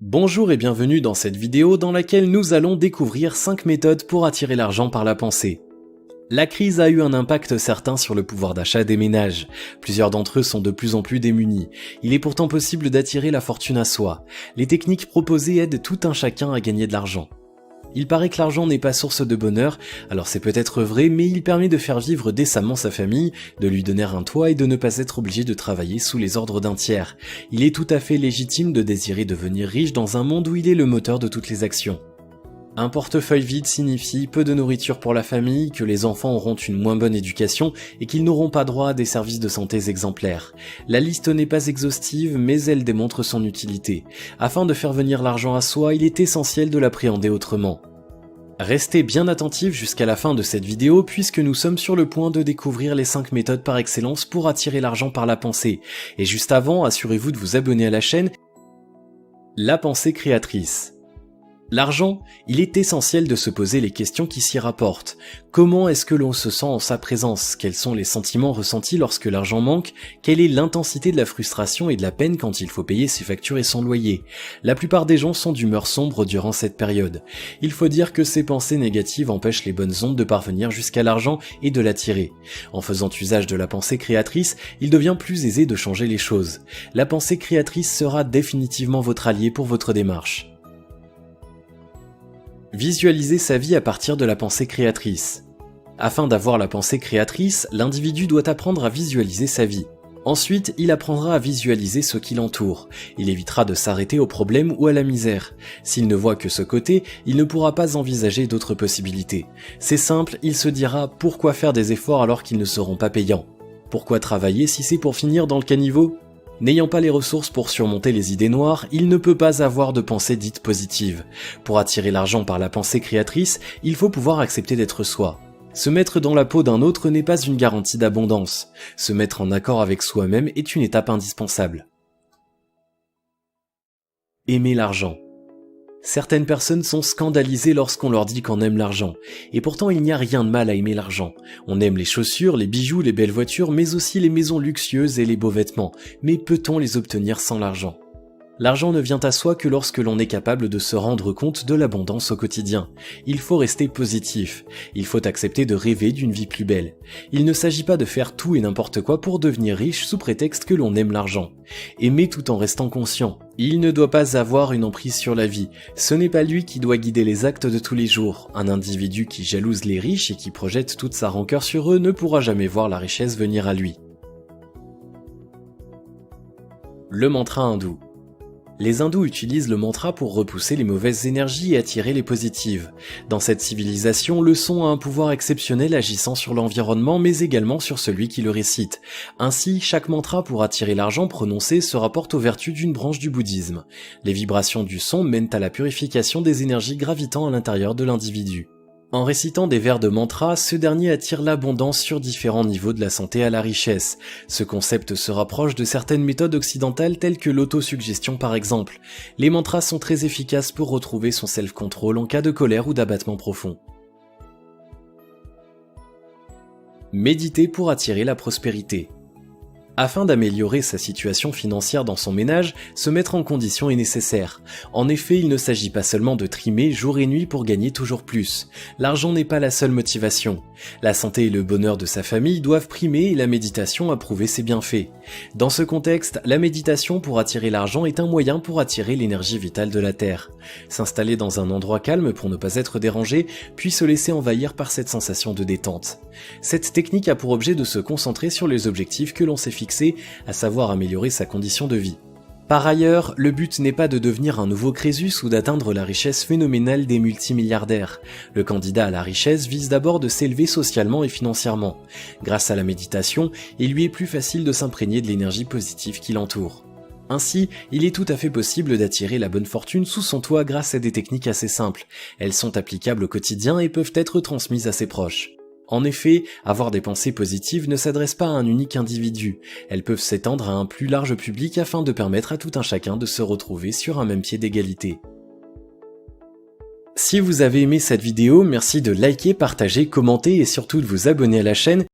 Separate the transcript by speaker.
Speaker 1: Bonjour et bienvenue dans cette vidéo dans laquelle nous allons découvrir 5 méthodes pour attirer l'argent par la pensée. La crise a eu un impact certain sur le pouvoir d'achat des ménages. Plusieurs d'entre eux sont de plus en plus démunis. Il est pourtant possible d'attirer la fortune à soi. Les techniques proposées aident tout un chacun à gagner de l'argent. Il paraît que l'argent n'est pas source de bonheur, alors c'est peut-être vrai, mais il permet de faire vivre décemment sa famille, de lui donner un toit et de ne pas être obligé de travailler sous les ordres d'un tiers. Il est tout à fait légitime de désirer devenir riche dans un monde où il est le moteur de toutes les actions. Un portefeuille vide signifie peu de nourriture pour la famille, que les enfants auront une moins bonne éducation et qu'ils n'auront pas droit à des services de santé exemplaires. La liste n'est pas exhaustive, mais elle démontre son utilité. Afin de faire venir l'argent à soi, il est essentiel de l'appréhender autrement. Restez bien attentifs jusqu'à la fin de cette vidéo puisque nous sommes sur le point de découvrir les 5 méthodes par excellence pour attirer l'argent par la pensée. Et juste avant, assurez-vous de vous abonner à la chaîne. La pensée créatrice. L'argent, il est essentiel de se poser les questions qui s'y rapportent. Comment est-ce que l'on se sent en sa présence? Quels sont les sentiments ressentis lorsque l'argent manque? Quelle est l'intensité de la frustration et de la peine quand il faut payer ses factures et son loyer? La plupart des gens sont d'humeur sombre durant cette période. Il faut dire que ces pensées négatives empêchent les bonnes ondes de parvenir jusqu'à l'argent et de l'attirer. En faisant usage de la pensée créatrice, il devient plus aisé de changer les choses. La pensée créatrice sera définitivement votre allié pour votre démarche. Visualiser sa vie à partir de la pensée créatrice. Afin d'avoir la pensée créatrice, l'individu doit apprendre à visualiser sa vie. Ensuite, il apprendra à visualiser ce qui l'entoure. Il évitera de s'arrêter aux problèmes ou à la misère. S'il ne voit que ce côté, il ne pourra pas envisager d'autres possibilités. C'est simple, il se dira pourquoi faire des efforts alors qu'ils ne seront pas payants? Pourquoi travailler si c'est pour finir dans le caniveau? N'ayant pas les ressources pour surmonter les idées noires, il ne peut pas avoir de pensée dite positive. Pour attirer l'argent par la pensée créatrice, il faut pouvoir accepter d'être soi. Se mettre dans la peau d'un autre n'est pas une garantie d'abondance. Se mettre en accord avec soi-même est une étape indispensable. Aimer l'argent. Certaines personnes sont scandalisées lorsqu'on leur dit qu'on aime l'argent. Et pourtant il n'y a rien de mal à aimer l'argent. On aime les chaussures, les bijoux, les belles voitures, mais aussi les maisons luxueuses et les beaux vêtements. Mais peut-on les obtenir sans l'argent? L'argent ne vient à soi que lorsque l'on est capable de se rendre compte de l'abondance au quotidien. Il faut rester positif. Il faut accepter de rêver d'une vie plus belle. Il ne s'agit pas de faire tout et n'importe quoi pour devenir riche sous prétexte que l'on aime l'argent. Aimer tout en restant conscient. Il ne doit pas avoir une emprise sur la vie. Ce n'est pas lui qui doit guider les actes de tous les jours. Un individu qui jalouse les riches et qui projette toute sa rancœur sur eux ne pourra jamais voir la richesse venir à lui. Le mantra hindou. Les hindous utilisent le mantra pour repousser les mauvaises énergies et attirer les positives. Dans cette civilisation, le son a un pouvoir exceptionnel agissant sur l'environnement mais également sur celui qui le récite. Ainsi, chaque mantra pour attirer l'argent prononcé se rapporte aux vertus d'une branche du bouddhisme. Les vibrations du son mènent à la purification des énergies gravitant à l'intérieur de l'individu. En récitant des vers de mantra, ce dernier attire l'abondance sur différents niveaux de la santé à la richesse. Ce concept se rapproche de certaines méthodes occidentales telles que l'autosuggestion par exemple. Les mantras sont très efficaces pour retrouver son self-control en cas de colère ou d'abattement profond. Méditer pour attirer la prospérité. Afin d'améliorer sa situation financière dans son ménage, se mettre en condition est nécessaire. En effet, il ne s'agit pas seulement de trimer jour et nuit pour gagner toujours plus. L'argent n'est pas la seule motivation. La santé et le bonheur de sa famille doivent primer et la méditation a prouvé ses bienfaits. Dans ce contexte, la méditation pour attirer l'argent est un moyen pour attirer l'énergie vitale de la Terre. S'installer dans un endroit calme pour ne pas être dérangé, puis se laisser envahir par cette sensation de détente. Cette technique a pour objet de se concentrer sur les objectifs que l'on s'est fixés, à savoir améliorer sa condition de vie. Par ailleurs, le but n'est pas de devenir un nouveau Crésus ou d'atteindre la richesse phénoménale des multimilliardaires. Le candidat à la richesse vise d'abord de s'élever socialement et financièrement. Grâce à la méditation, il lui est plus facile de s'imprégner de l'énergie positive qui l'entoure. Ainsi, il est tout à fait possible d'attirer la bonne fortune sous son toit grâce à des techniques assez simples. Elles sont applicables au quotidien et peuvent être transmises à ses proches. En effet, avoir des pensées positives ne s'adresse pas à un unique individu. Elles peuvent s'étendre à un plus large public afin de permettre à tout un chacun de se retrouver sur un même pied d'égalité. Si vous avez aimé cette vidéo, merci de liker, partager, commenter et surtout de vous abonner à la chaîne